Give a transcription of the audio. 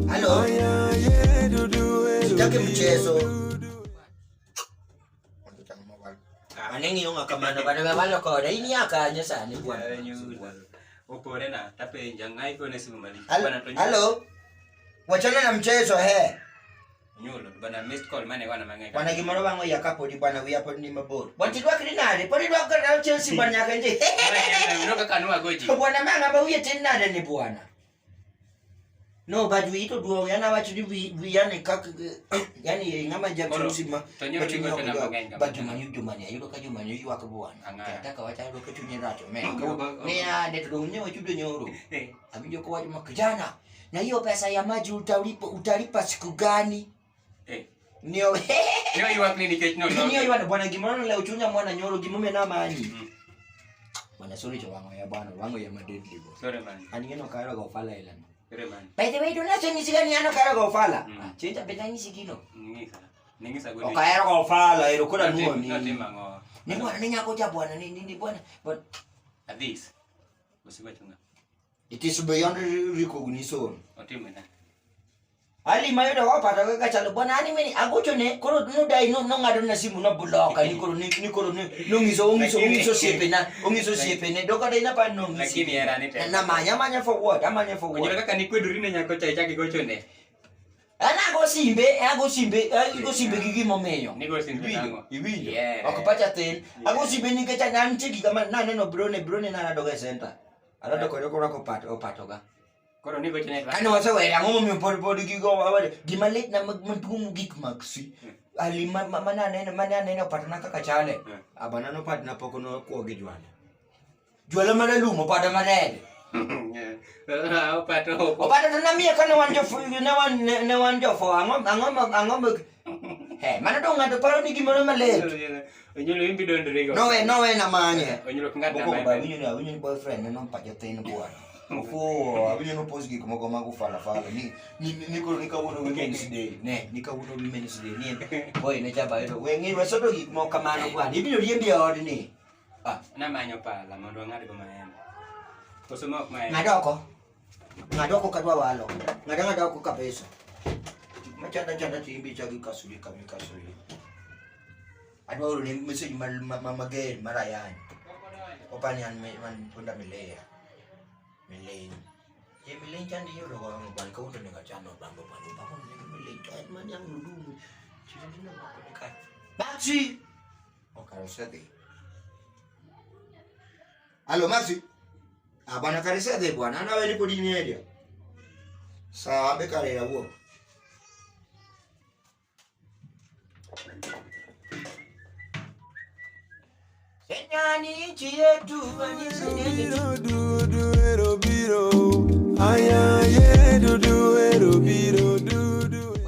Halo. Sitaki mchezo. Manengi yonga kamanda bana balo ko dai ni akanya sana bwana. Upore na tape jangai ko nesi mali. Halo. Wachana na mchezo he. Nyulo bana missed call mane wana mangai. Bwana gimoro bango yakapo di bwana wi hapo ni mabor. Watidwa krinade, podidwa ka Chelsea bwana kanje. Unoka kanua goji. Bwana manga ba wi tinade ni bwana. No, but we to do yana wachidi we yani kak yani ngama Chelsea ma. But jumani ayo ka jumani yu akabwana. Nataka wacha ndo kitu nyerato me. Ni ya neto nyewe chudo nyoro. Abijo kwa watu makijana. Na hiyo pesa ya maji utalipa siku gani? Niyo iwa clinic no. Niyo iwa bwana gimano leo chunya mwana nyoro gimume na mani. Bwana sorry cho wango ya madedli bo. Sorry man. Ani ngeno kaira go fala ila. Sorry man. By the way do na chenyi sigani ano kaira go fala. Chenja betani sigino. Ningisa go. O kaira go fala iro kula nuo ni. Mango. Ni bwana ni nyako cha bwana ni bwana. But at this. Usiwe chunga. It is beyond recognition. Otimena. Ali mayoda wapata kaka chalo bwana ani meni agocho ne kono no dai no ngado na simu no bloka ni kono no ngiso siepe ne doka dai na pa no ngisi. Lakini era ni te. Na manya for what? Amanya for what? Unyola kaka ni kwedurine nyako chake gocho ne. Ana go simbe gigi momeyo. Ni go simbe nango. Iwilo. Akapacha ten. Ago simbe ni kecha nanti kama na neno brone na doga center. Alado ko pato ga. Koro ni go chene. Ano wasa wera ngomo mi pod gigo awade. Gimalet na magtumu gik maksi. Ali mana neno patana kaka chale. Abana no patna poko no ko gijwana. Jwala mana lumo pada marede. Opato na mia kana wanjo fu na wanjo fo angom he mana do ngado paro ni gimoro malet. Onyolo imbi dondrego. No we na manye. Onyolo ngada na manye. Winyo boyfriend no paja ten bwana. Ofo winyo no post gik moko mago fala ni ko wono women's day ne ni ka wono women's day ni boy ne chaba ero we ngi wasodo gik moko kamano bwana ibiro riembi od ni na manyo pala mondo ngade go maembe osemo maembe ngadoko kadwa walo ngadoko kabisa machanda timbi chagi kasuri adwa oro ni message magel marayani opani an man punda milea Milen chandi yo logo bang ko to nga chano bambo ni milen chat man yang nudu chiri na ko ka Maxi o karosete Allo Maxi bana karosete bwana na wewe podi ni area sawa be kare ya wo Senyani chietu ani senene